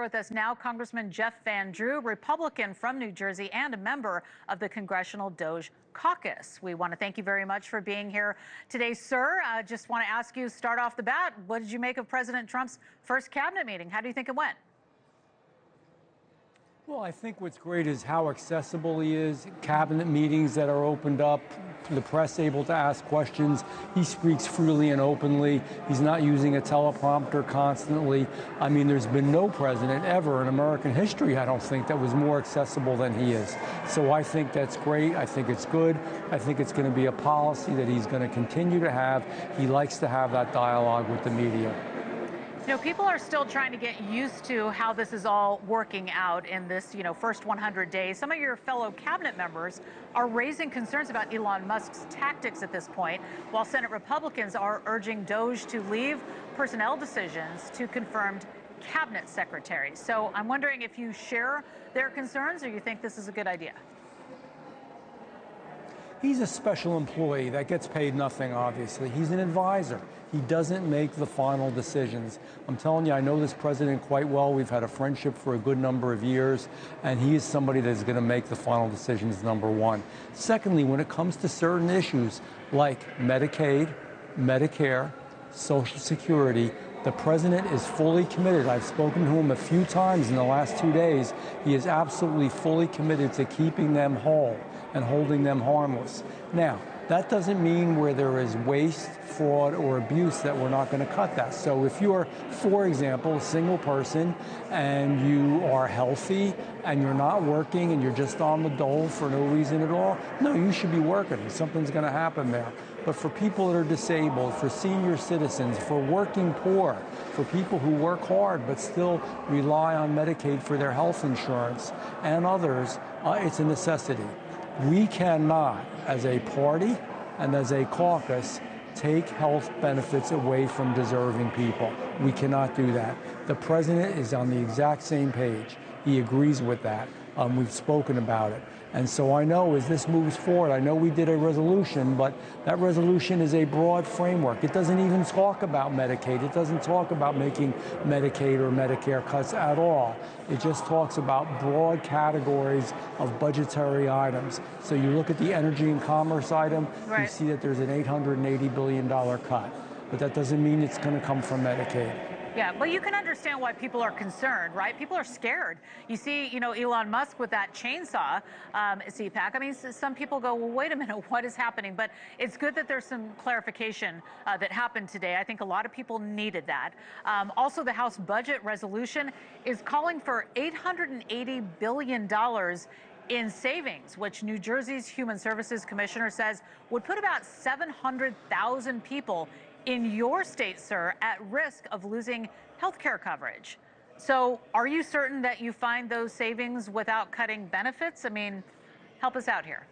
with us now Congressman Jeff Van Drew, Republican from New Jersey and a member of the Congressional DOGE Caucus. We want to thank you very much for being here today, sir. Just want to ask you, start off the bat, what did you make of President Trump's first cabinet meeting? How do you think it went? Well, I think what's great is how accessible he is, cabinet meetings that are opened up, the press able to ask questions. He speaks freely and openly. He's not using a teleprompter constantly. I mean, there's been no president ever in American history, I don't think, that was more accessible than he is. So I think that's great. I think it's good. I think it's going to be a policy that he's going to continue to have. He likes to have that dialogue with the media. You know, people are still trying to get used to how this is all working out in this, first 100 days. Some of your fellow cabinet members are raising concerns about Elon Musk's tactics at this point, while Senate Republicans are urging DOGE to leave personnel decisions to confirmed cabinet secretaries. So I'm wondering if you share their concerns or you think this is a good idea. He's a special employee that gets paid nothing, obviously. He's an advisor. He doesn't make the final decisions. I'm telling you, I know this president quite well. We've had a friendship for a good number of years, and he is somebody that's going to make the final decisions, number one. Secondly, when it comes to certain issues like Medicaid, Medicare, Social Security, the president is fully committed. I've spoken to him a few times in the last 2 days. He is absolutely fully committed to keeping them whole and holding them harmless. Now, that doesn't mean where there is waste, fraud, or abuse that we're not going to cut that. So if you're, for example, a single person and you are healthy and you're not working and you're just on the dole for no reason at all, no, you should be working. Something's going to happen there. But for people that are disabled, for senior citizens, for working poor, for people who work hard but still rely on Medicaid for their health insurance and others, it's a necessity. We cannot, as a party and as a caucus, take health benefits away from deserving people. We cannot do that. The president is on the exact same page. He agrees with that. We've spoken about it. And so I know as this moves forward, I know we did a resolution, but that resolution is a broad framework. It doesn't even talk about Medicaid. It doesn't talk about making Medicaid or Medicare cuts at all. It just talks about broad categories of budgetary items. So you look at the energy and commerce item, right. You see that there's an $880 billion cut. But that doesn't mean it's going to come from Medicaid. Yeah, but you can understand why people are concerned, right? People are scared. You see, Elon Musk with that chainsaw CPAC. I mean, some people go, well, wait a minute, what is happening? But it's good that there's some clarification that happened today. I think a lot of people needed that. Also, the House budget resolution is calling for $880 billion in savings, which New Jersey's Human Services Commissioner says would put about 700,000 people in your state, sir, at risk of losing health care coverage. So are you certain that you find those savings without cutting benefits? I mean, help us out here.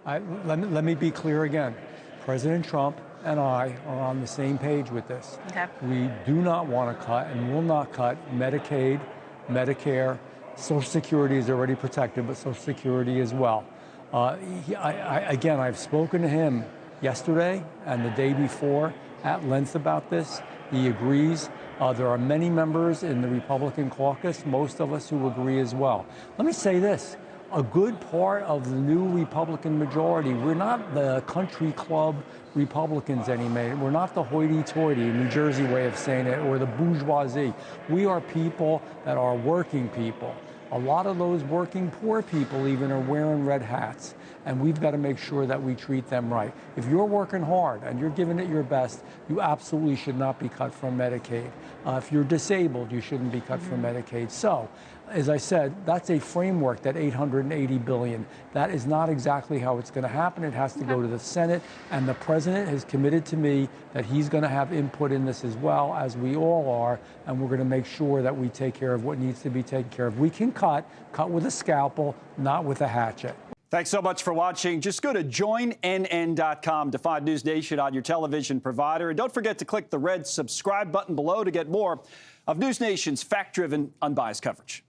Let me be clear again. President Trump and I are on the same page with this. Okay. We do not want to cut and will not cut Medicaid, Medicare. Social Security is already protected, but Social Security as well. Again, I've spoken to him yesterday and the day before at length about this. He agrees. There are many members in the Republican caucus, most of us who agree as well. Let me say this. A good part of the new Republican majority, we're not the country club Republicans anymore. We're not the hoity-toity, New Jersey way of saying it, or the bourgeoisie. We are people that are working people. A lot of those working poor people even are wearing red hats, and we've got to make sure that we treat them right. If you're working hard and you're giving it your best, you absolutely should not be cut from Medicaid. If you're disabled, you shouldn't be cut from Medicaid. So, as I said, that's a framework, that $880 billion. That is not exactly how it's going to happen. It has to go to the Senate, and the president has committed to me that he's going to have input in this as well, as we all are, and we're going to make sure that we take care of what needs to be taken care of. We can cut with a scalpel, not with a hatchet. Thanks so much for watching. Just go to joinnn.com to find News Nation on your television provider. And don't forget to click the red subscribe button below to get more of News Nation's fact-driven, unbiased coverage.